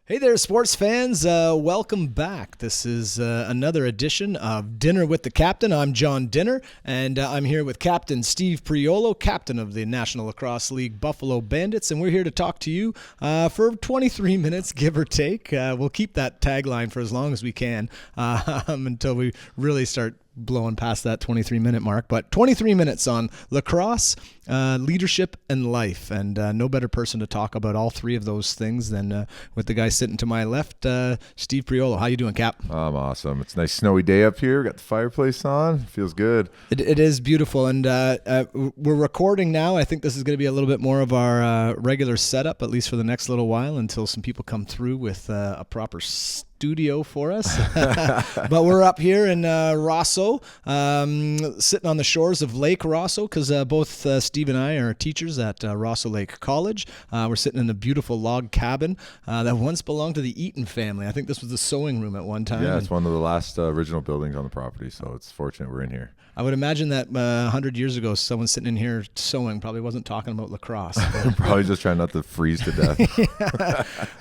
Hey there, sports fans. Welcome back. This is another edition of Dinner with the Captain. I'm John Dinner, and I'm here with Captain Steve Priolo, captain of the National Lacrosse League Buffalo Bandits, and we're here to talk to you for 23 minutes, give or take. We'll keep that tagline for as long as we can until we really start blowing past that 23-minute mark. But 23 minutes on lacrosse, leadership, and life. And no better person to talk about all three of those things than with the guy sitting to my left, Steve Priolo. How you doing, Cap? I'm awesome. It's a nice snowy day up here. Got the fireplace on. Feels good. It is beautiful. And we're recording now. I think this is going to be a little bit more of our regular setup, at least for the next little while, until some people come through with a proper studio for us. But we're up here in Rosso, sitting on the shores of Lake Rosso, because both Steve and I are teachers at Rosso Lake College. We're sitting in a beautiful log cabin that once belonged to the Eaton family. I think this was the sewing room at one time. Yeah, it's one of the last original buildings on the property, so it's fortunate we're in here. I would imagine that 100 years ago, someone sitting in here sewing probably wasn't talking about lacrosse. Probably just trying not to freeze to death.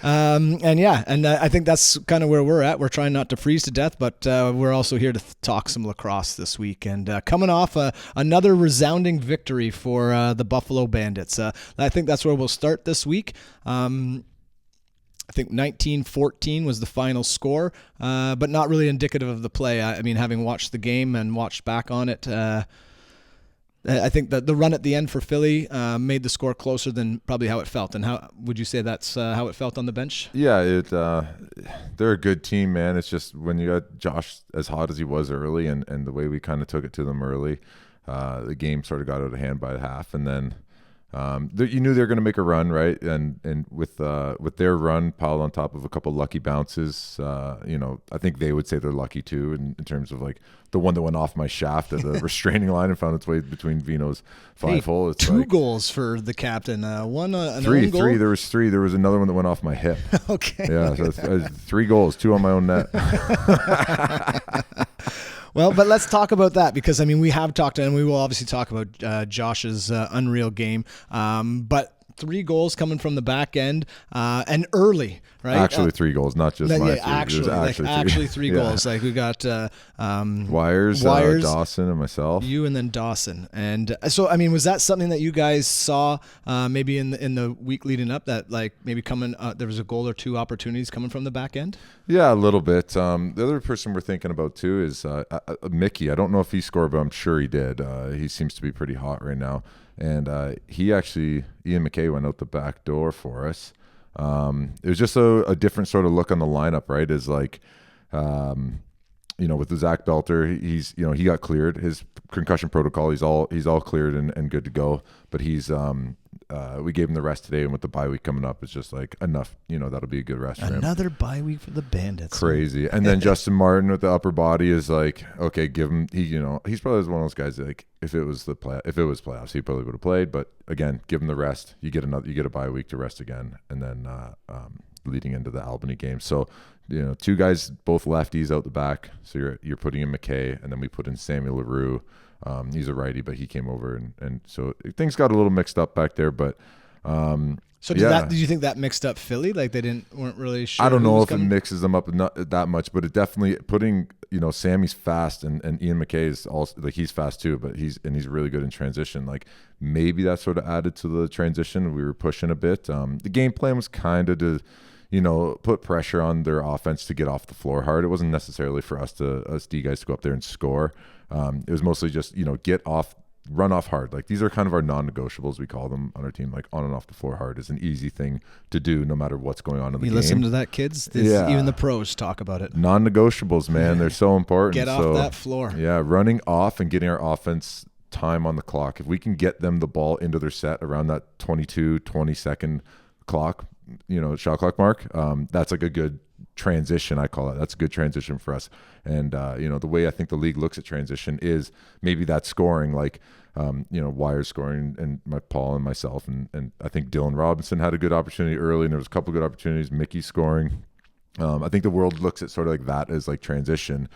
And I think that's kind of where we're at. We're trying not to freeze to death, but we're also here to talk some lacrosse this week. And coming off another resounding victory for the Buffalo Bandits. I think that's where we'll start this week. I think 19-14 was the final score, but not really indicative of the play. I mean, having watched the game and watched back on it, I think that the run at the end for Philly made the score closer than probably how it felt. And how would you say that's how it felt on the bench? Yeah, they're a good team, man. It's just when you got Josh as hot as he was early and the way we kind of took it to them early, the game sort of got out of hand by half. And then you knew they were going to make a run, right? And with their run piled on top of a couple lucky bounces, I think they would say they're lucky too in terms of like the one that went off my shaft at the restraining line and found its way between Vino's five hole. It's two goals for the captain. One an three. own goal? There was three. There was another one that went off my hip. Okay. Yeah, so it's 3 goals, 2 on my own net. Well, but let's talk about that because, I mean, we have talked and we will obviously talk about Josh's unreal game. But 3 goals coming from the back end and early, right? Actually, 3 goals, not just my 3. Actually 3 goals. Like we got Wires, Dawson, and myself. You and then Dawson. And so, I mean, was that something that you guys saw maybe in the week leading up that like maybe there was a goal or 2 opportunities coming from the back end? Yeah, a little bit. The other person we're thinking about too is Mickey. I don't know if he scored, but I'm sure he did. He seems to be pretty hot right now. And Ian McKay went out the back door for us. It was just a different sort of look on the lineup, right? Is like, with the Zach Belter, he got cleared. His concussion protocol, he's all cleared and good to go. But we gave him the rest today, and with the bye week coming up, it's just like enough. That'll be a good rest for him. Another bye week for the Bandits. Crazy. And then Justin Martin with the upper body is like, okay, give him. He's probably one of those guys that, like, if it was playoffs, he probably would have played. But again, give him the rest. You get a bye week to rest again, and then leading into the Albany game. So 2 guys, both lefties out the back. So you're putting in McKay, and then we put in Samuel LaRue. He's a righty, but he came over, and so things got a little mixed up back there. But so did you think that mixed up Philly? Like they weren't really sure? I don't know if it mixes them up not that much, but it definitely putting Sammy's fast and Ian McKay is also like he's fast too, but he's really good in transition. Like maybe that sort of added to the transition. We were pushing a bit. The game plan was kind of to put pressure on their offense to get off the floor hard. It wasn't necessarily for us D guys to go up there and score. It was mostly just, run off hard. Like these are kind of our non-negotiables, we call them on our team. Like on and off the floor hard is an easy thing to do no matter what's going on in the game. You listen to that, kids? Even the pros talk about it. Non-negotiables, man. They're so important. Get off that floor. Yeah, running off and getting our offense time on the clock. If we can get them the ball into their set around that 20 second clock, shot clock mark, that's like a good transition, I call it. That's a good transition for us. And the way I think the league looks at transition is maybe that scoring, like Wires scoring and Paul and myself, and I think Dylan Robinson had a good opportunity early, and there was a couple good opportunities. Mickey scoring. I think the world looks at sort of like that as like transition.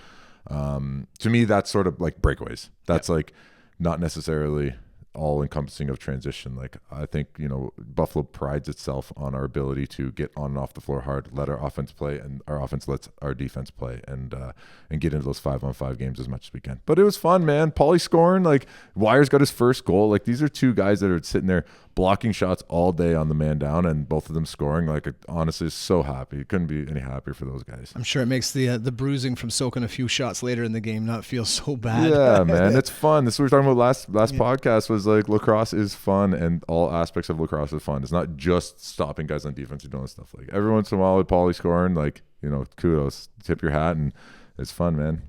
To me, that's sort of like breakaways. That's like not necessarily all encompassing of transition. Like I think, Buffalo prides itself on our ability to get on and off the floor hard, let our offense play, and our offense lets our defense play, and get into those 5-on-5 games as much as we can. But it was fun, man. Paulie scoring, like Wires got his first goal. Like these are two guys that are sitting there blocking shots all day on the man down, and both of them scoring. Like honestly, so happy. Couldn't be any happier for those guys. I'm sure it makes the bruising from soaking a few shots later in the game not feel so bad. Yeah, man, it's fun. This is what we were talking about last podcast, was like lacrosse is fun, and all aspects of lacrosse is fun. It's not just stopping guys on defense and doing stuff. Like every once in a while with Paulie scoring, like, kudos, tip your hat, and it's fun, man.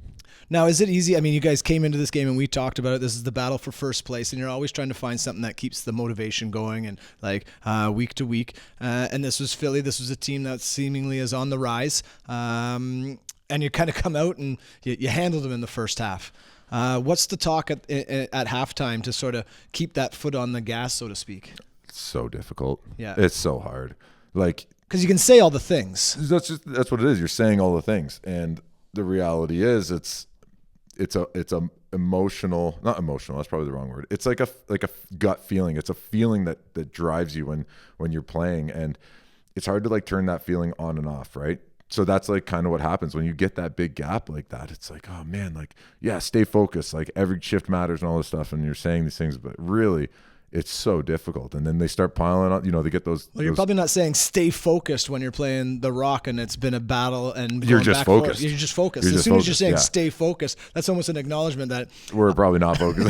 Now, is it easy? I mean, you guys came into this game and we talked about it. This is the battle for first place, and you're always trying to find something that keeps the motivation going, and like week to week. And this was Philly. This was a team that seemingly is on the rise. And you kind of come out and you handled them in the first half. What's the talk at halftime to sort of keep that foot on the gas, so to speak? It's so difficult. Yeah, it's so hard. Like, because you can say all the things. That's what it is. You're saying all the things, and the reality is it's a emotional, not emotional, that's probably the wrong word. It's like a gut feeling. It's a feeling that drives you when you're playing, and it's hard to like turn that feeling on and off, right? So that's like kind of what happens when you get that big gap like that. It's like, oh man, like, yeah, stay focused. Like every shift matters and all this stuff. And you're saying these things, but really it's so difficult. And then they start piling on, they get those. Well, you're probably not saying stay focused when you're playing the Rock and it's been a battle and you're just focused. You're just focused. As soon as you're saying stay focused, that's almost an acknowledgement that we're probably not focused.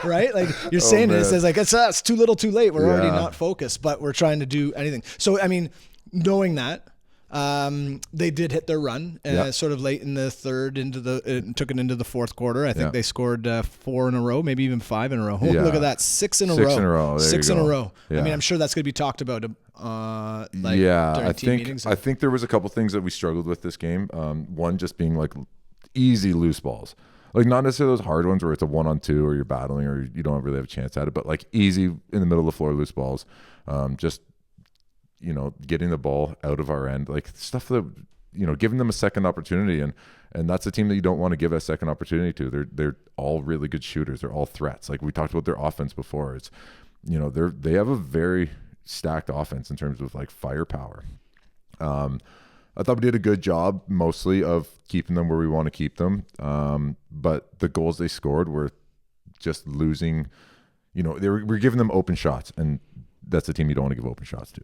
Right? Like you're saying it says like, it's too little too late. We're already not focused, but we're trying to do anything. So, I mean, knowing that, they did hit their run sort of late in the third took it into the fourth quarter. I think they scored 4 in a row, maybe even 5 in a row. Look at that. 6 in a row. 6 in a row. Yeah. I mean, I'm sure that's going to be talked about during team meetings. I think there was a couple things that we struggled with this game. One just being like easy loose balls. Like not necessarily those hard ones where it's a 1-on-2 or you're battling or you don't really have a chance at it, but like easy in the middle of the floor loose balls. Just getting the ball out of our end, like stuff that, giving them a second opportunity. And that's a team that you don't want to give a second opportunity to. They're all really good shooters. They're all threats. Like we talked about their offense before. It's, they have a very stacked offense in terms of like firepower. I thought we did a good job mostly of keeping them where we want to keep them. But the goals they scored were just losing, we're giving them open shots, and that's a team you don't want to give open shots to.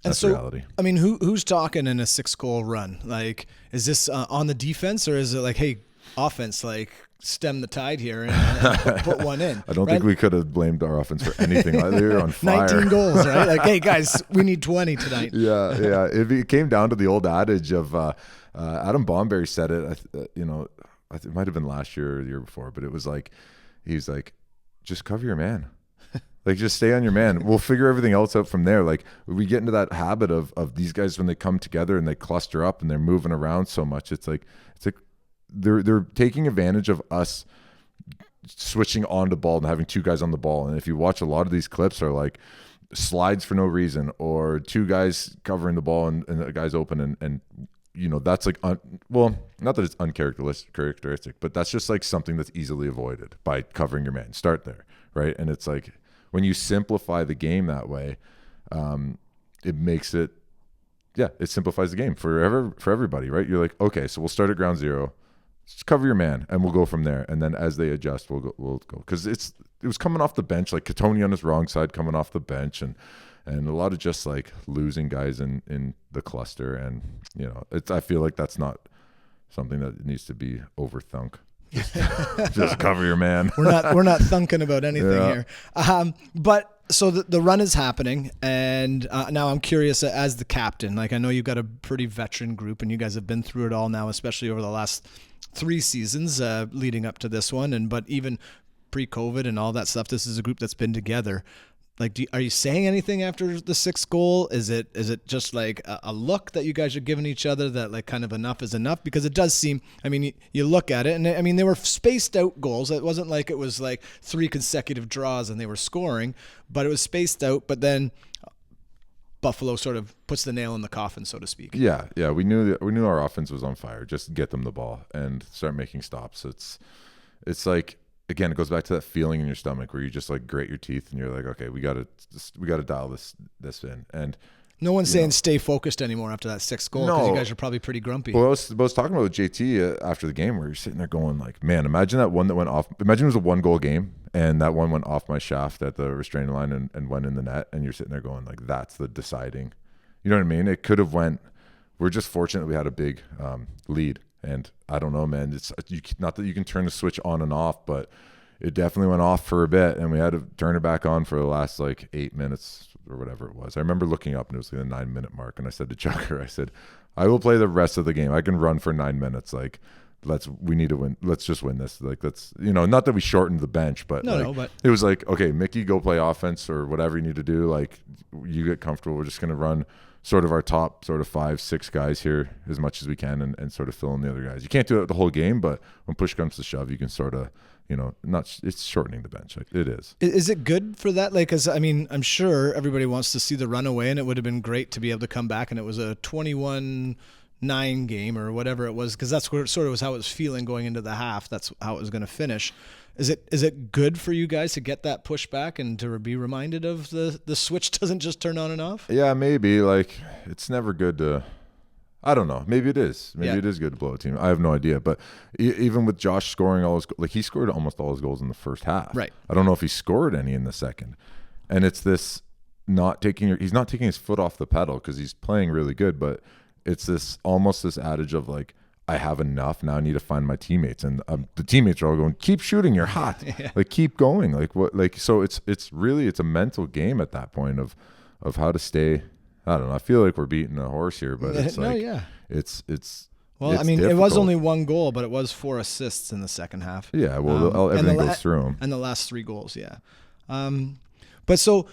That's reality. I mean, who's talking in a 6-goal run? Like, is this on the defense, or is it like, hey, offense, like stem the tide here and put one in? I don't think we could have blamed our offense for anything. They were on fire. 19 goals, right? Like, hey guys, we need 20 tonight. Yeah. It came down to the old adage of Adam Bomberry said it. It might have been last year or the year before, but it was like, he's like, just cover your man. Like, just stay on your man. We'll figure everything else out from there. Like, we get into that habit of these guys when they come together and they cluster up and they're moving around so much. It's like they're taking advantage of us switching on the ball and having 2 guys on the ball. And if you watch, a lot of these clips are like slides for no reason, or 2 guys covering the ball and the guy's open, and that's like not that it's uncharacteristic, but that's just like something that's easily avoided by covering your man. Start there, right? And it's like, when you simplify the game that way, it makes it, it simplifies the game for everybody, right? You're like, okay, so we'll start at ground zero, just cover your man, and we'll go from there. And then as they adjust, we'll go. Because it was coming off the bench, like Katoni on his wrong side coming off the bench, and a lot of just like losing guys in the cluster. And I feel like that's not something that needs to be overthunk. Just cover your man. We're not thunking about anything here. But so the run is happening, and now I'm curious, as the captain, like I know you've got a pretty veteran group, and you guys have been through it all now, especially over the last 3 seasons leading up to this one, but even pre-COVID and all that stuff. This is a group that's been together. Like, are you saying anything after the 6th goal? Is it just like a look that you guys are giving each other that like kind of enough is enough? Because it does seem, I mean, you look at it, and I mean, they were spaced out goals. It wasn't like it was like 3 consecutive draws and they were scoring, but it was spaced out. But then Buffalo sort of puts the nail in the coffin, so to speak. Yeah. We knew our offense was on fire. Just get them the ball and start making stops. It's like, again, it goes back to that feeling in your stomach where you just like grate your teeth and you're like, okay, we gotta dial this in. And no one's saying stay focused anymore after that 6th goal, because you guys are probably pretty grumpy. Well, I was talking about with JT after the game where you're sitting there going like, man, imagine that one that went off. Imagine it was a 1-goal game and that one went off my shaft at the restraining line and went in the net, and you're sitting there going like, that's the deciding. You know what I mean? It could have went. We're just fortunate we had a big lead, and I don't know, man. It's not that you can turn the switch on and off, but it definitely went off for a bit, and we had to turn it back on for the last like 8 minutes or whatever it was. I remember looking up and it was like a 9-minute mark, and I said to Chucker, I said, I will play the rest of the game. I can run for 9 minutes. Like, we need to win. Let's just win this. Like, let's, not that we shortened the bench, but but it was like, okay, Mickey, go play offense or whatever you need to do. Like, you get comfortable. We're just going to run sort of our top sort of 5-6 guys here as much as we can and sort of fill in the other guys. You can't do it the whole game, but when push comes to shove, you can sort of, it's shortening the bench. Like, it is. Is it good for that? Like, cause I mean, I'm sure everybody wants to see the runaway, and it would have been great to be able to come back and it was a 21-9 game or whatever it was, because that's where it sort of was how it was feeling going into the half. That's how it was going to finish. Is it good for you guys to get that pushback and to be reminded of the switch doesn't just turn on and off? Yeah, maybe. Like, it's never good to. I don't know. Maybe it is. Maybe it is good to blow a team. I have no idea. But even with Josh scoring all his, like, he scored almost all his goals in the first half. Right. I don't know if he scored any in the second. And it's this he's not taking his foot off the pedal because he's playing really good. But it's this adage of like, I have enough now. I need to find my teammates, and the teammates are all going, "Keep shooting, you're hot. Like, keep going." Like, what? Like, so it's really a mental game at that point of how to stay. I don't know. I feel like we're beating a horse here, but it's like, it's. Well, it's I mean, difficult. It was only 1 goal, but it was 4 assists in the second half. Yeah, well, everything goes through them. And the last 3 goals, yeah. But so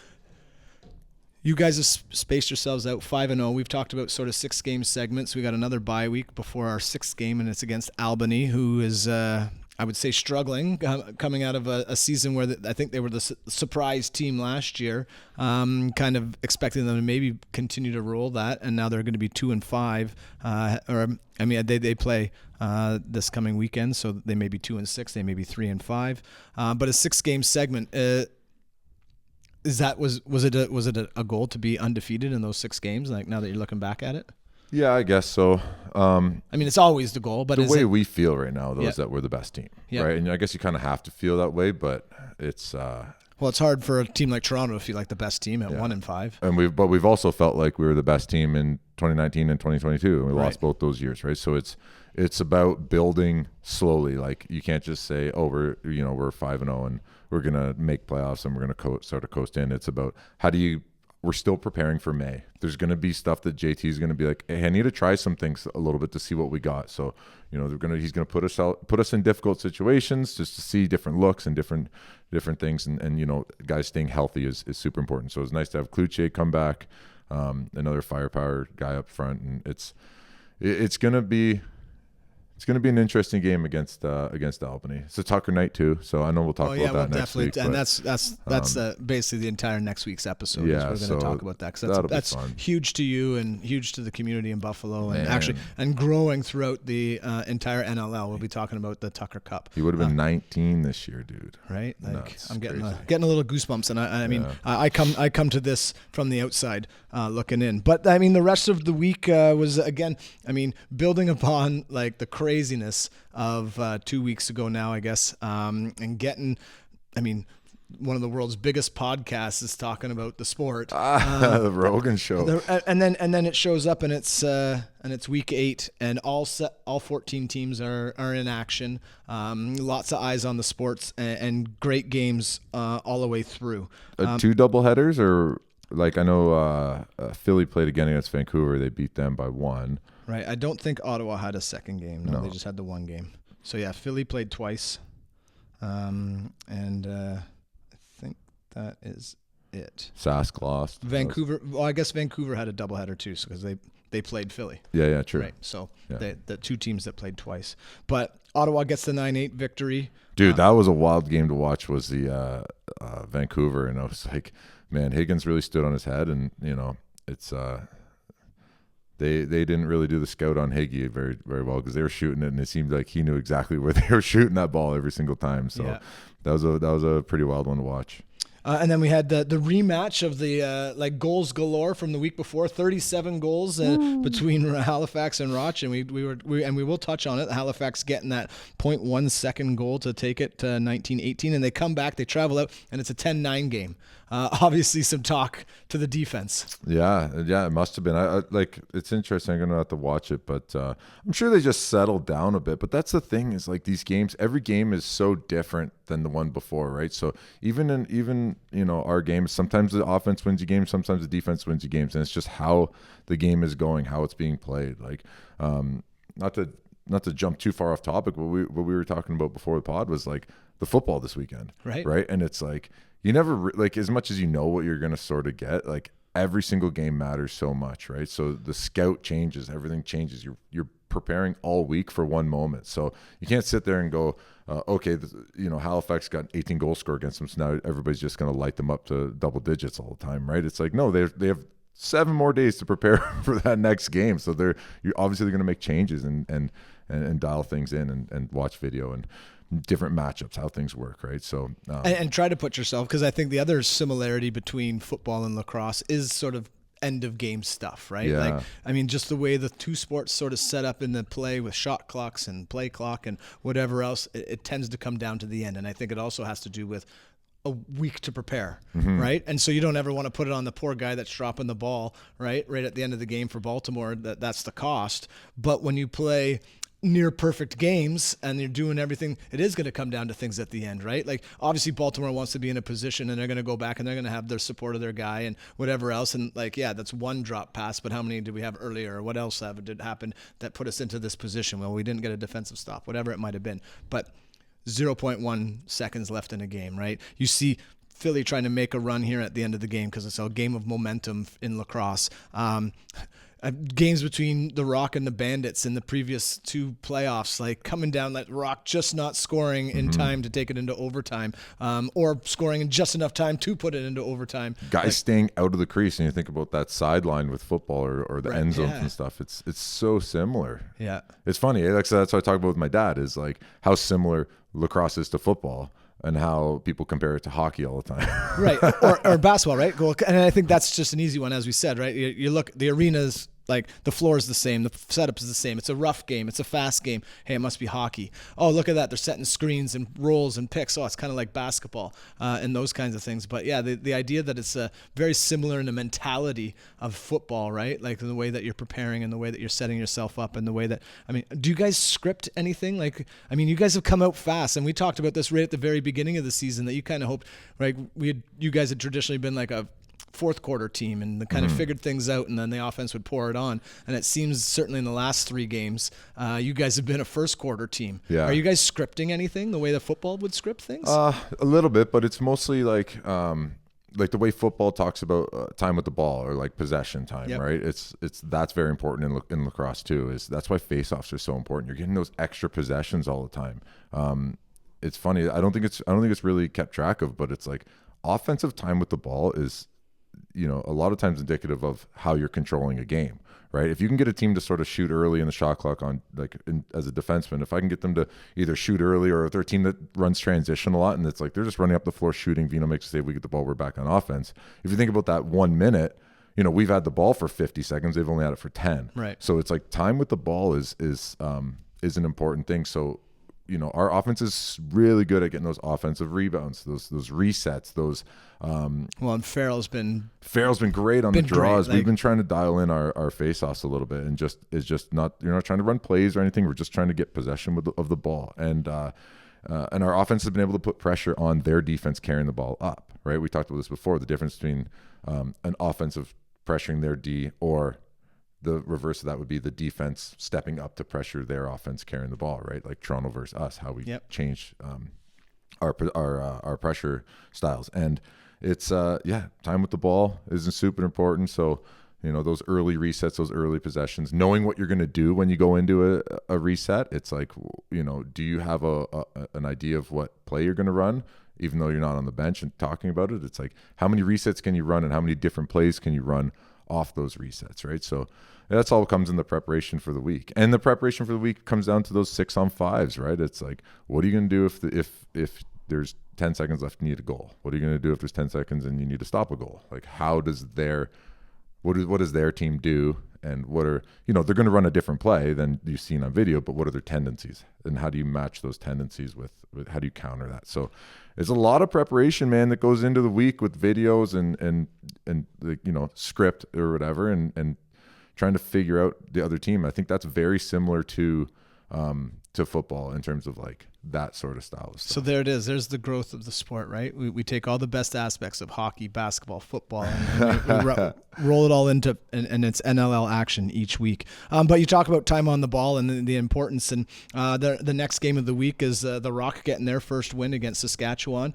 you guys have spaced yourselves out 5-0. We've talked about sort of 6-game segments. We got another bye week before our 6th game, and it's against Albany, who is, I would say, struggling, coming out of a season where I think they were the surprise team last year, kind of expecting them to maybe continue to roll that, and now they're going to be 2-5. They play this coming weekend, so they may be 2-6. They may be 3-5. But a 6-game segment. Was it a goal to be undefeated in those 6 games? Like, now that you're looking back at it? Yeah, I guess so. I mean, it's always the goal, but the way we feel right now, though, is that we're the best team, yep. right? And I guess you kind of have to feel that way, but it's. Well, it's hard for a team like Toronto to feel like the best team at 1-5. And we've also felt like we were the best team in 2019 and 2022, and we lost both those years, right? So it's about building slowly. Like, you can't just say, oh, we're 5-0 and we're gonna make playoffs and we're gonna sort of coast in. It's about we're still preparing for May. There's going to be stuff that JT is going to be like, hey, I need to try some things a little bit to see what we got. So, he's going to put us in difficult situations just to see different looks and different things. And guys staying healthy is super important. So it's nice to have Kluche come back, another firepower guy up front. And it's going to be an interesting game against Albany. It's a Tucker night too, so I know we'll talk about that next week. And that's basically the entire next week's episode. Yeah, we're going to talk about that because that's huge to you and huge to the community in Buffalo, and growing throughout the entire NLL. We'll be talking about the Tucker Cup. He would have been 19 this year, dude. Right? Like, I'm getting a little goosebumps, and I mean, I come to this from the outside looking in. But I mean, the rest of the week was, again, I mean, building upon like the craziness of 2 weeks ago now, I guess, and getting, I mean, one of the world's biggest podcasts is talking about the sport, the Rogan show, and then it shows up, and it's week 8, and all 14 teams are in action. Lots of eyes on the sports, and great games all the way through. 2 doubleheaders, or like, I know Philly played again against Vancouver. They beat them by 1. Right. I don't think Ottawa had a second game. No, they just had the 1 game. So, yeah, Philly played twice. And I think that is it. Sask lost. Vancouver. Well, I guess Vancouver had a doubleheader too, because they played Philly. Yeah, true. Right. So, the 2 teams that played twice. But Ottawa gets the 9-8 victory. Dude, that was a wild game to watch, was the Vancouver. And I was like, man, Higgins really stood on his head. And, it's... they didn't really do the scout on Hagee very very well, because they were shooting it and it seemed like he knew exactly where they were shooting that ball every single time. So that was a pretty wild one to watch. And then we had the rematch of the like goals galore from the week before, 37 goals between Halifax and Roch, and we will touch on it. Halifax getting that 0.1 second goal to take it to 19-18, and they come back, they travel out, and it's a 10-9 game. Obviously, some talk to the defense. Yeah, it must have been. I like, it's interesting. I'm gonna have to watch it, but I'm sure they just settled down a bit. But that's the thing, is like these games, every game is so different than the one before, right? So even our games, sometimes the offense wins you games, sometimes the defense wins you games, and it's just how the game is going, how it's being played. Like, not to jump too far off topic, but what we were talking about before the pod was like the football this weekend, right? And it's like, you never, like, as much as you know what you're going to sort of get, like every single game matters so much, right? So the scout changes, everything changes. You're preparing all week for one moment. So you can't sit there and go, okay, Halifax got 18 goal score against them, so now everybody's just going to light them up to double digits all the time, right? It's like, no, they have 7 more days to prepare for that next game. So you're obviously going to make changes and dial things in and watch video and different matchups, how things work, right? So and try to put yourself, because I think the other similarity between football and lacrosse is sort of end of game stuff, right? Yeah. Like, I mean, just the way the two sports sort of set up in the play with shot clocks and play clock and whatever else, it tends to come down to the end. And I think it also has to do with a week to prepare, right? And so you don't ever want to put it on the poor guy that's dropping the ball, right at the end of the game for Baltimore. That's the cost. But when you play near perfect games and you're doing everything, it is going to come down to things at the end, right? Like, obviously Baltimore wants to be in a position and they're going to go back and they're going to have their support of their guy and whatever else. And like, yeah, that's one drop pass, but how many did we have earlier? Or what else did happen that put us into this position? Well, we didn't get a defensive stop, whatever it might have been. But 0.1 seconds left in a game, right? You see Philly trying to make a run here at the end of the game because it's a game of momentum in lacrosse. Games between the Rock and the Bandits in the previous 2 playoffs, like coming down, like Rock just not scoring in time to take it into overtime, or scoring in just enough time to put it into overtime. Guys staying out of the crease, and you think about that sideline with football or the end zones and stuff. It's so similar. Yeah, it's funny. Like, so that's what I talk about with my dad, is like how similar lacrosse is to football, and how people compare it to hockey all the time. Right, or basketball, right? And I think that's just an easy one, as we said, right? You look, the arena's like, the floor is the same, the setup is the same. It's a rough game, it's a fast game. Hey, it must be hockey. Oh, look at that, they're setting screens and rolls and picks. Oh, it's kind of like basketball and those kinds of things. But yeah, the idea that it's very similar in the mentality of football, right? Like the way that you're preparing and the way that you're setting yourself up and the way that, I mean, do you guys script anything? Like, I mean, you guys have come out fast, and we talked about this right at the very beginning of the season, that you kind of hoped, right? You guys had traditionally been like a fourth quarter team and kind of figured things out, and then the offense would pour it on. And it seems, certainly in the last 3 games, you guys have been a first quarter team. Yeah. Are you guys scripting anything the way that football would script things? A little bit, but it's mostly like the way football talks about time with the ball, or like possession time, right? It's that's very important in lacrosse too. That's why faceoffs are so important. You're getting those extra possessions all the time. It's funny. I don't think it's really kept track of, but it's like offensive time with the ball is, a lot of times indicative of how you're controlling a game, right? If you can get a team to sort of shoot early in the shot clock as a defenseman, if I can get them to either shoot early, or if they're a team that runs transition a lot and it's like they're just running up the floor shooting, Vino makes a save, we get the ball, we're back on offense. If you think about that 1 minute, we've had the ball for 50 seconds, they've only had it for 10. Right. So it's like time with the ball is an important thing. So our offense is really good at getting those offensive rebounds, those resets, those. Well, and Farrell's been great on the draws. We've been trying to dial in our face-offs a little bit, and just not, you're not trying to run plays or anything. We're just trying to get possession of the ball, and our offense has been able to put pressure on their defense carrying the ball up. Right, we talked about this before. The difference between an offensive pressuring their D, or the reverse of that would be the defense stepping up to pressure their offense carrying the ball, right? Like Toronto versus us, how we changed our pressure styles. And it's time with the ball is super important. So those early resets, those early possessions, knowing what you're going to do when you go into a reset. It's like, do you have an idea of what play you're going to run? even though you're not on the bench and talking about it. It's like, how many resets can you run and how many different plays can you run off those resets, right? So that's all comes in the preparation for the week. And the preparation for the week comes down to those 6-on-5s, right? It's like, what are you going to do if there's 10 seconds left and you need a goal? What are you going to do if there's 10 seconds and you need to stop a goal? Like, what does their team do? And what are, they're going to run a different play than you've seen on video, but what are their tendencies? And how do you match those tendencies with how do you counter that? So there's a lot of preparation, man, that goes into the week with videos and script or whatever, and trying to figure out the other team. I think that's very similar to football in terms of like that sort of style of stuff. So there it is. There's the growth of the sport, right? We take all the best aspects of hockey, basketball, football, and we roll it all into and it's NLL action each week. But you talk about time on the ball and the importance. And the next game of the week is the Rock getting their first win against Saskatchewan.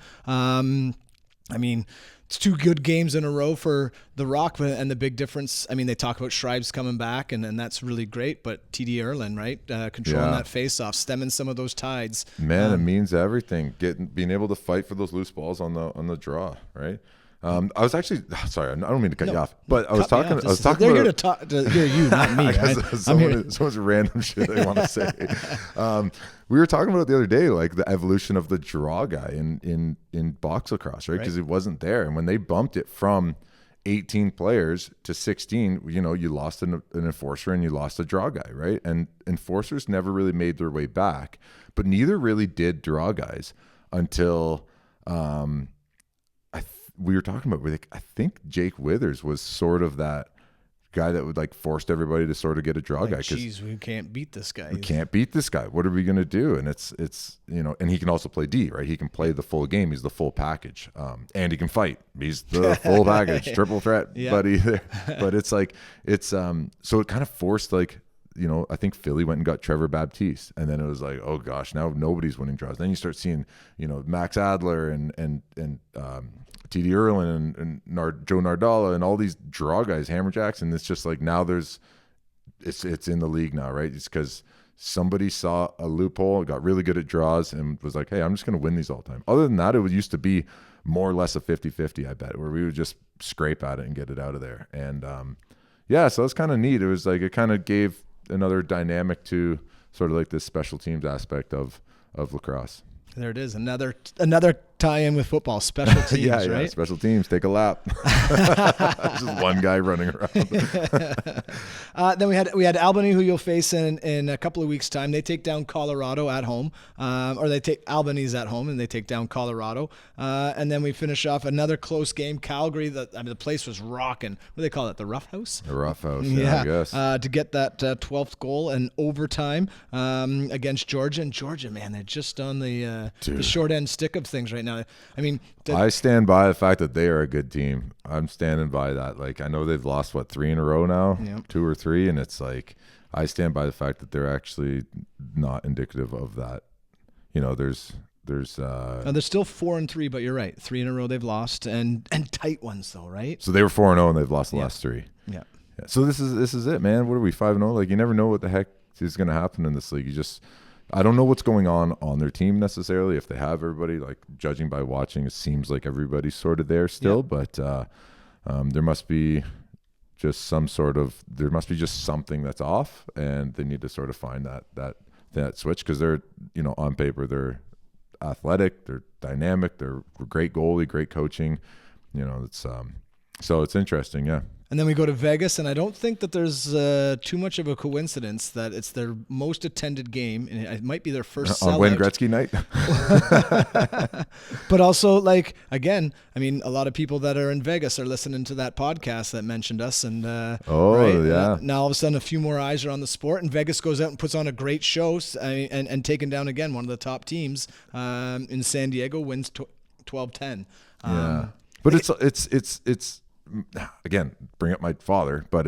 It's 2 good games in a row for the Rock, and the big difference, they talk about Schreiber's coming back, and that's really great, but TD Erlin, right, controlling that face-off, stemming some of those tides. Man, it means everything, being able to fight for those loose balls on the draw, right? I was actually sorry. I don't mean to cut you off, but I was talking. They're here to hear you, not me. Someone's random shit they want to say. We were talking about it the other day, like the evolution of the draw guy in box lacrosse, right? Because it wasn't there, and when they bumped it from 18 players to 16, you lost an enforcer and you lost a draw guy, right? And enforcers never really made their way back, but neither really did draw guys until. We were talking about, I think Jake Withers was sort of that guy that would like forced everybody to sort of get a draw guy. Geez, we can't beat this guy. We can't beat this guy. What are we going to do? And it's and he can also play D, right? He can play the full game. He's the full package. And he can fight. He's the full package, triple threat buddy there. But it's like, so it kind of forced like, I think Philly went and got Trevor Baptiste, and then it was like, oh gosh, now nobody's winning draws. Then you start seeing, Max Adler and TD Erlin and Joe Nardala and all these draw guys, Hammer Jackson. It's just like now it's in the league now, right? It's because somebody saw a loophole, got really good at draws, and was like, hey, I'm just going to win these all the time. Other than that, it used to be more or less a 50-50, I bet, where we would just scrape at it and get it out of there. And so it's kind of neat. It was like it kind of gave another dynamic to sort of like this special teams aspect of lacrosse. There it is. Another tie-in with football. Special teams, right? Yeah, special teams. Take a lap. Just one guy running around. Then we had Albany, who you'll face in a couple of weeks' time. They take down Colorado at home, or they take Albany's at home and they take down Colorado. And then we finish off another close game. Calgary. The place was rocking. What do they call it? The Rough House. The Rough House. Yeah, I guess. To get that 12th goal and overtime against Georgia. And Georgia, man, they're just on the short end stick of things right now. I stand by the fact that they are a good team. I'm standing by that. Like, I know they've lost 3 in a row now, 2 or 3, and it's like I stand by the fact that they're actually not indicative of that. There's they're still 4-3, but you're right, 3 in a row they've lost, and tight ones though, right? So they were 4-0 and they've lost the last 3. Yeah. So this is it, man. What are we, 5-0? Like, you never know what the heck is going to happen in this league. I don't know what's going on their team necessarily. If they have everybody, like, judging by watching, it seems like everybody's sort of there still. Yeah. But there must be just something that's off, and they need to sort of find that switch, because they're, on paper they're athletic, they're dynamic, they're great goalie, great coaching. It's so it's interesting, yeah. And then we go to Vegas, and I don't think that there's too much of a coincidence that it's their most attended game, and it might be their first sellout. On Wayne Gretzky night. But also, like, again, a lot of people that are in Vegas are listening to that podcast that mentioned us, and yeah. Now all of a sudden a few more eyes are on the sport, and Vegas goes out and puts on a great show, and taking down again one of the top teams in San Diego, wins 12-10. But it's again, bring up my father, but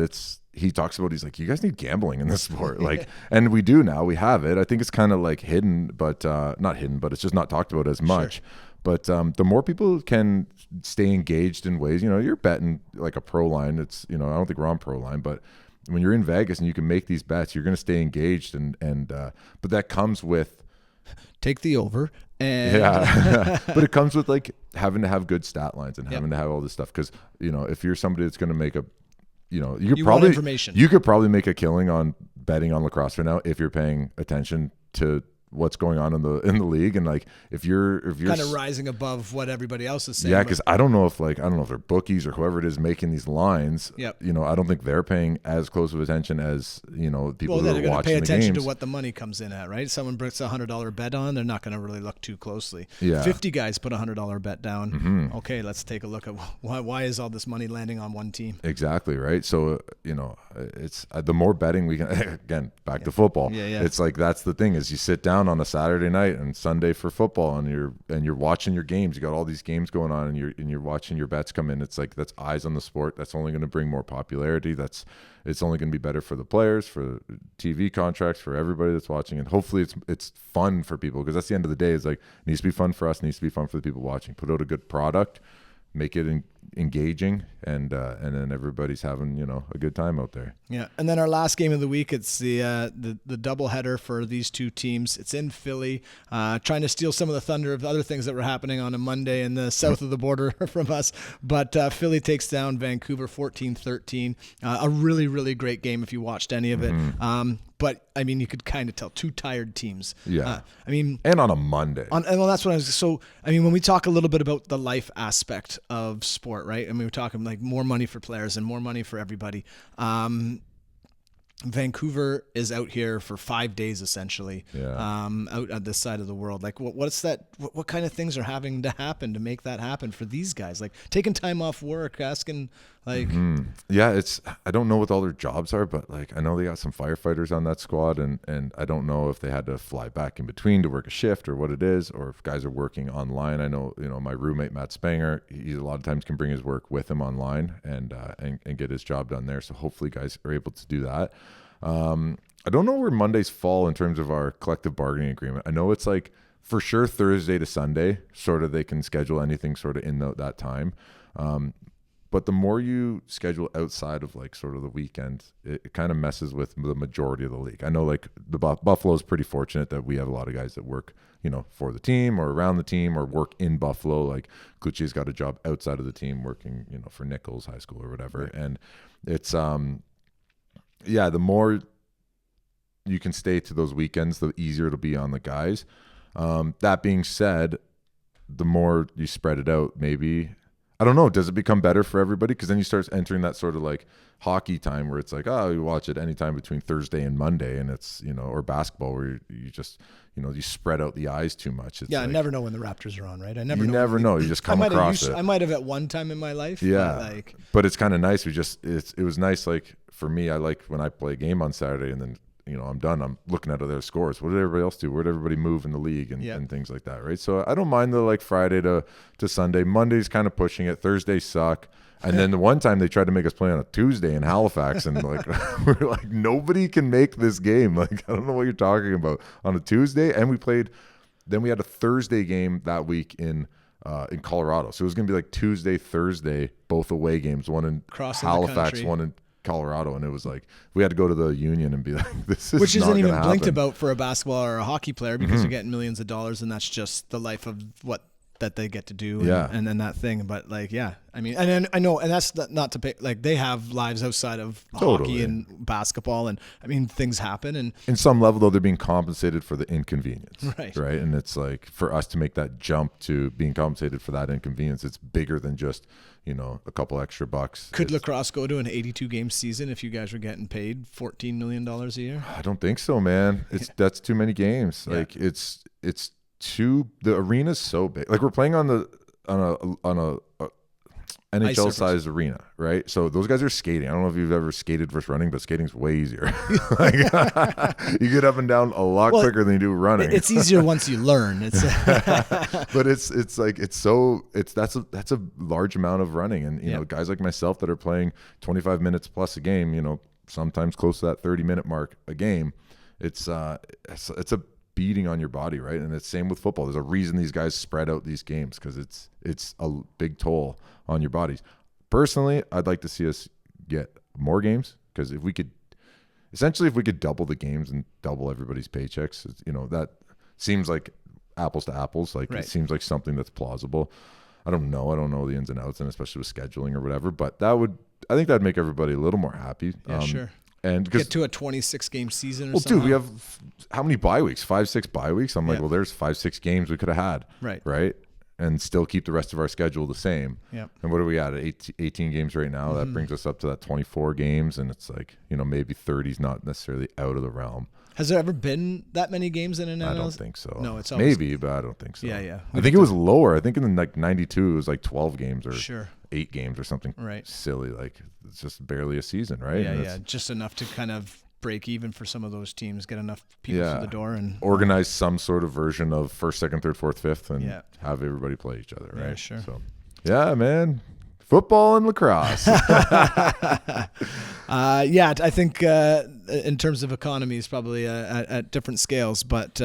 he talks about, he's like, you guys need gambling in this sport. Like, and we do now, we have it. I think it's kind of like hidden, but not hidden, but it's just not talked about as much. Sure. But the more people can stay engaged in ways, you're betting like a pro line. It's, I don't think we're on pro line, but when you're in Vegas and you can make these bets, you're going to stay engaged. But that comes with take the over. And yeah, but it comes with like having to have good stat lines and having to have all this stuff. Because if you're somebody that's going to make a, you want information. You could probably make a killing on betting on lacrosse right now if you're paying attention to what's going on in the league, and like if you're kind of rising above what everybody else is saying. Yeah, because I don't know if they're bookies or whoever it is making these lines. Yep. I don't think they're paying as close of attention as people who are they're going to pay watching the attention games. to what the money comes in at, right? Someone puts $100 bet on, they're not going to really look too closely. Yeah. 50 guys put $100 bet down. Okay, let's take a look at why is all this money landing on one team? Exactly, right? So it's the more betting we can. Again, back to football. Yeah. It's like that's the thing is you sit down on a Saturday night and Sunday for football, and you're watching your games. You got all these games going on, and you're watching your bets come in. It's like that's eyes on the sport. That's only going to bring more popularity. It's only going to be better for the players, for TV contracts, for everybody that's watching, and hopefully it's fun for people, because that's the end of the day. It's like it needs to be fun for us, needs to be fun for the people watching. Put out a good product, make it engaging, and then everybody's having a good time out there. Yeah, and then our last game of the week, it's the doubleheader for these two teams. It's in Philly, trying to steal some of the thunder of other things that were happening on a Monday in the south of the border from us. But Philly takes down Vancouver 14-13. A really, really great game if you watched any of it. But I mean, you could kind of tell two tired teams. Yeah. And on a Monday. Well, that's what I was. So I mean, when we talk a little bit about the life aspect of sport, right? I mean, we're talking like more money for players and more money for everybody. Vancouver is out here for 5 days essentially, out on this side of the world. Like, what's that? What kind of things are having to happen to make that happen for these guys? Like taking time off work, asking like, yeah, I don't know what all their jobs are, but like I know they got some firefighters on that squad, and I don't know if they had to fly back in between to work a shift or what it is, or if guys are working online. I know my roommate Matt Spanger, he a lot of times can bring his work with him online and get his job done there. So hopefully guys are able to do that. I don't know where Mondays fall in terms of our collective bargaining agreement. I know it's like for sure Thursday to Sunday, sort of they can schedule anything sort of in that time. But the more you schedule outside of like sort of the weekend, it kind of messes with the majority of the league. I know like the Buffalo is pretty fortunate that we have a lot of guys that work, for the team or around the team or work in Buffalo. Like Kluchi's got a job outside of the team working, for Nichols High School or whatever. Right. And it's, the more you can stay to those weekends, the easier it'll be on the guys. That being said, the more you spread it out, maybe, I don't know, does it become better for everybody? Because then you start entering that sort of like hockey time where it's like, you watch it anytime between Thursday and Monday, and it's, or basketball where you just, you spread out the eyes too much. It's I never know when the Raptors are on, right? I never You never know. You just come across it. I might have at one time in my life. Yeah. But it's kind of nice. It was nice. Like for me, I like when I play a game on Saturday and then, I'm done. I'm looking at their scores. What did everybody else do? Where did everybody move in the league and things like that, right? So I don't mind the like Friday to Sunday. Monday's kind of pushing it. Thursdays suck. And then the one time they tried to make us play on a Tuesday in Halifax, and like we're like, nobody can make this game. Like I don't know what you're talking about on a Tuesday. And we played. Then we had a Thursday game that week in Colorado. So it was gonna be like Tuesday, Thursday, both away games. One in Halifax, one in Colorado, and it was like we had to go to the union and be like, this is which isn't even happen. blinked about for a basketball or a hockey player, because you're getting millions of dollars, and that's just the life of what that they get to do, and then that thing. But like, I mean, and I know, and that's not to pay, like they have lives outside of hockey and basketball, and I mean things happen, and in some level though they're being compensated for the inconvenience, right? And it's like for us to make that jump to being compensated for that inconvenience, it's bigger than just a couple extra bucks. Could lacrosse go to an 82 game season if you guys were getting paid $14 million a year? I don't think so, man. That's too many games. Like it's the arena's so big. Like we're playing on a NHL sized arena, right? So those guys are skating. I don't know if you've ever skated versus running, but skating's way easier. Like, you get up and down a lot quicker than you do running. It's easier once you learn. It's but that's a large amount of running, and guys like myself that are playing 25 minutes plus a game, sometimes close to that 30-minute mark a game. It's a beating on your body, right? And it's same with football. There's a reason these guys spread out these games, because it's a big toll on your bodies. Personally, I'd like to see us get more games, because if we could double the games and double everybody's paychecks, that seems like apples to apples. Like Right. it seems like something that's plausible. I don't know the ins and outs, and especially with scheduling or whatever. But I think that'd make everybody a little more happy. Yeah, sure. And because Get to a 26-game season or well, something. dude, we have how many bye weeks? 5-6 bye weeks. I'm like, Yeah. well, there's 5-6 games we could have had, Right. and still keep the rest of our schedule the same. Yeah. And what are we at? 18 games right now. That brings us up to that 24 games, and it's like, maybe 30 is not necessarily out of the realm. Has there ever been that many games in an NL? I don't think so. No, it's always, maybe, but I don't think so. Yeah. I think it was lower. I think in like 92 it was like 12 games or Sure. 8 games or something Right. silly. Like it's just barely a season, right? And Yeah. Just enough to kind of break even for some of those teams, get enough people through the door, and organize some sort of version of first, second, third, fourth, fifth, and have everybody play each other, right? Yeah, sure. So, yeah, man. Football and lacrosse. I think in terms of economies, probably at different scales, but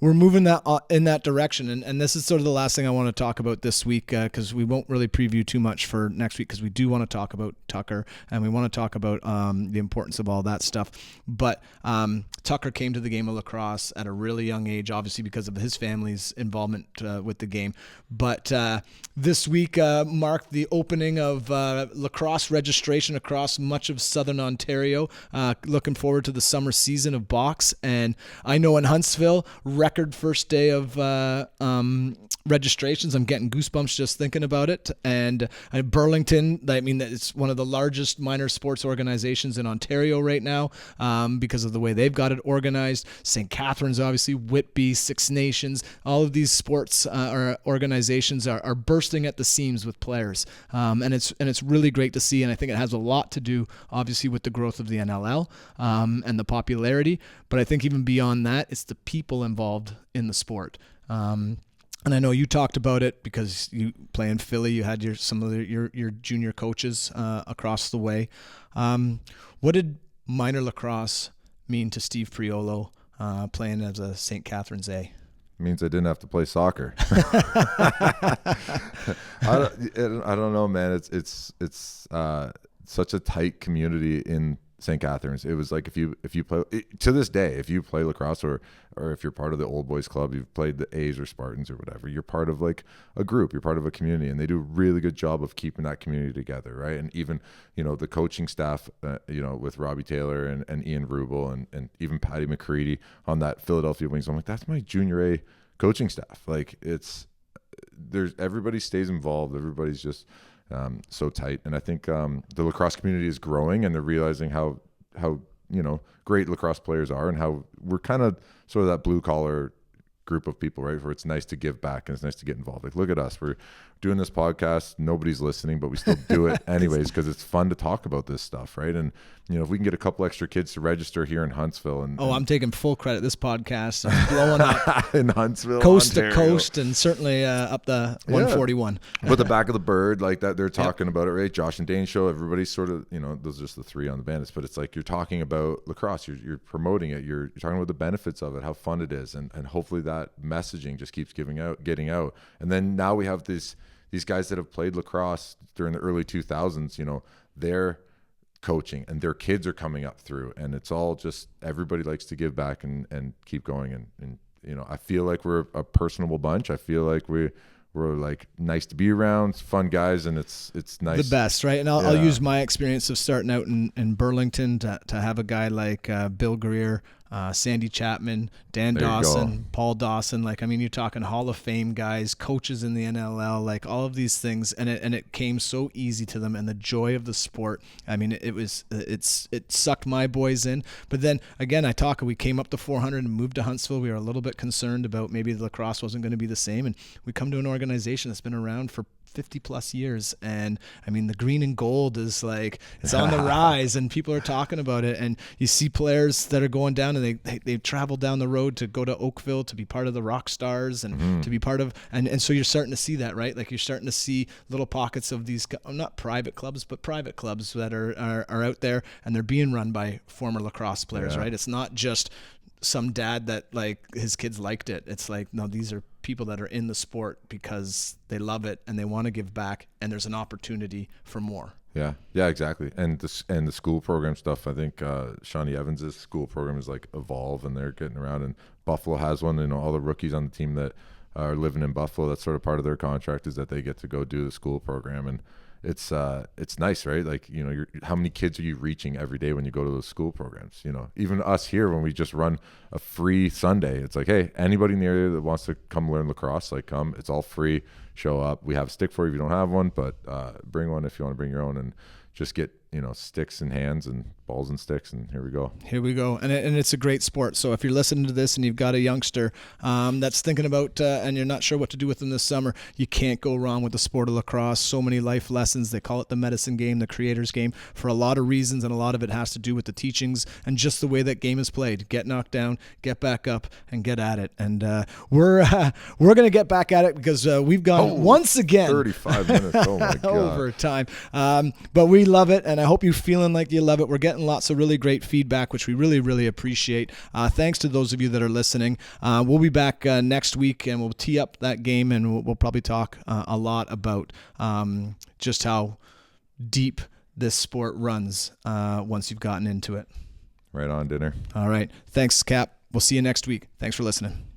we're moving that in that direction. And this is sort of the last thing I want to talk about this week, because we won't really preview too much for next week, because we do want to talk about Tucker, and we want to talk about the importance of all that stuff. But Tucker came to the game of lacrosse at a really young age, obviously because of his family's involvement with the game. But this week marked the opening of lacrosse registration across much of Southern Ontario. Looking forward to the summer season of box. And I know in Huntsville, record first day of registrations. I'm getting goosebumps just thinking about it. And Burlington, I mean, it's one of the largest minor sports organizations in Ontario right now, because of the way they've got it organized. St. Catharines, obviously, Whitby, Six Nations, all of these sports or organizations are bursting at the seams with players. And it's really great to see. And I think it has a lot to do, obviously, with the growth of the NLL and the popularity. But I think even beyond that, it's the people involved in the sport. And I know you talked about it because you play in Philly. You had some of your junior coaches across the way. What did minor lacrosse mean to Steve Priolo playing as a St. Catharines A? Means I didn't have to play soccer. I don't know, man. It's such a tight community in St. Catharines. It was like if you play to this day, if you play lacrosse or if you're part of the old boys club, you've played the A's or Spartans or whatever, you're part of like a group, you're part of a community, and they do a really good job of keeping that community together, right? And even the coaching staff, with Robbie Taylor and Ian Rubel and even Patty McCready on that Philadelphia Wings. I'm like, that's my junior A coaching staff. Like everybody stays involved. Everybody's just so tight. And I think the lacrosse community is growing, and they're realizing how great lacrosse players are, and how we're kind of sort of that blue collar group of people, right? Where it's nice to give back and it's nice to get involved. Like, look at us. We're doing this podcast. Nobody's listening, but we still do it anyways because it's fun to talk about this stuff, right? And if we can get a couple extra kids to register here in Huntsville, and I'm taking full credit. This podcast is blowing up in Huntsville, coast Ontario. to coast, and certainly up the 141. But the back of the bird, like that, they're talking about it, right? Josh and Dane show. Everybody's sort of, those are just the three on the Bandits, but it's like you're talking about lacrosse. You're promoting it. You're talking about the benefits of it, how fun it is, and hopefully that messaging just keeps getting out. And then now we have these guys that have played lacrosse during the early 2000s. They're coaching and their kids are coming up through, and it's all just everybody likes to give back and keep going. And I feel like we're a personable bunch. I feel like we're like nice to be around, fun guys, and it's nice. The best, right? And I'll use my experience of starting out in Burlington to have a guy like Bill Greer, Sandy Chapman, Dan Dawson, Paul Dawson. Like, I mean, you're talking Hall of Fame guys, coaches in the NLL, like all of these things, and it came so easy to them, and the joy of the sport. I mean, it sucked my boys in. But then again, we came up to 400 and moved to Huntsville. We were a little bit concerned about maybe the lacrosse wasn't going to be the same, and we come to an organization that's been around for 50 plus years, and I mean the green and gold is like it's on the rise, and people are talking about it, and you see players that are going down, and they travel down the road to go to Oakville to be part of the Rock Stars and to be part of, and so you're starting to see that, right? Like you're starting to see little pockets of these not private clubs, but private clubs that are out there, and they're being run by former lacrosse players, right? It's not just some dad that like his kids liked it. It's like, no, these are people that are in the sport because they love it and they want to give back, and there's an opportunity for more. Yeah, exactly. And the school program stuff. I think Shawnee Evans's school program is like Evolve, and they're getting around. And Buffalo has one. You know, all the rookies on the team that are living in Buffalo, that's sort of part of their contract is that they get to go do the school program, and it's nice, right? Like, you know, how many kids are you reaching every day when you go to those school programs? You know, even us here when we just run a free Sunday, it's like, hey, anybody in the area that wants to come learn lacrosse, like come. It's all free. Show up. We have a stick for you if you don't have one, but bring one if you want to bring your own, and just get, you know, sticks and hands and balls and sticks, and here we go. And it's a great sport. So if you're listening to this and you've got a youngster that's thinking about and you're not sure what to do with them this summer, you can't go wrong with the sport of lacrosse. So many life lessons. They call it the medicine game, the creator's game, for a lot of reasons, and a lot of it has to do with the teachings and just the way that game is played. Get knocked down, get back up, and get at it. And we're going to get back at it because we've gone once again 35 minutes. Oh my god, over time. But we love it, and I hope you're feeling like you love it. We're getting lots of really great feedback, which we really, really appreciate. Thanks to those of you that are listening. We'll be back next week, and we'll tee up that game, and we'll probably talk a lot about just how deep this sport runs once you've gotten into it. Right on, Dinner. All right. Thanks, Cap. We'll see you next week. Thanks for listening.